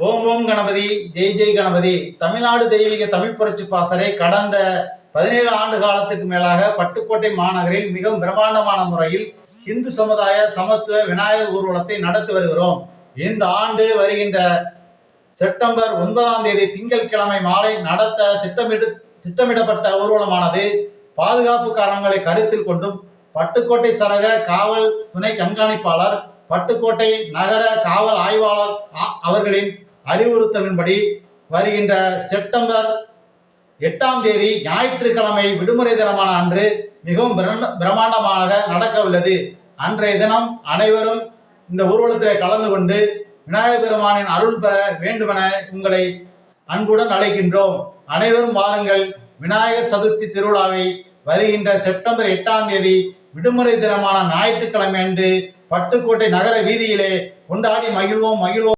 ஓம் ஓம் கணபதி, ஜெய் ஜெய் கணபதி. தமிழ்நாடு தெய்வீக தமிழ் புரட்சி பாசறை கடந்த 17 ஆண்டு காலத்துக்கு மேலாக பட்டுக்கோட்டை மாநகரில் மிகவும் பிரம்மாண்டமான முறையில் இந்து சமுதாய சமத்துவ விநாயகர் ஊர்வலத்தை நடத்தி வருகிறோம். இந்த ஆண்டு வருகின்ற செப்டம்பர் 9ஆம் தேதி திங்கட்கிழமை மாலை நடத்த திட்டமிடப்பட்ட ஊர்வலமானது பாதுகாப்பு காரணங்களை கருத்தில் கொண்டும் பட்டுக்கோட்டை சரக காவல் துணை கண்காணிப்பாளர், பட்டுக்கோட்டை நகர காவல் ஆய்வாளர் அவர்களின் அறிவுறுத்தலின்படி வருகின்ற செப்டம்பர் 8ஆம் தேதி ஞாயிற்றுக்கிழமை விடுமுறை தினமான அன்று மிகவும் பிரம்மாண்டமாக நடக்க உள்ளது. அன்றைய தினம் அனைவரும் இந்த ஊர்வலத்தில் கலந்து கொண்டு விநாயகர் பெருமானின் அருள் பெற வேண்டுமென உங்களை அன்புடன் அழைக்கின்றோம். அனைவரும் வாருங்கள். விநாயகர் சதுர்த்தி திருவிழாவை வருகின்ற செப்டம்பர் 8ஆம் தேதி விடுமுறை தினமான ஞாயிற்றுக்கிழமை அன்று பட்டுக்கோட்டை நகர வீதியிலே கொண்டாடி மகிழ்வோம்.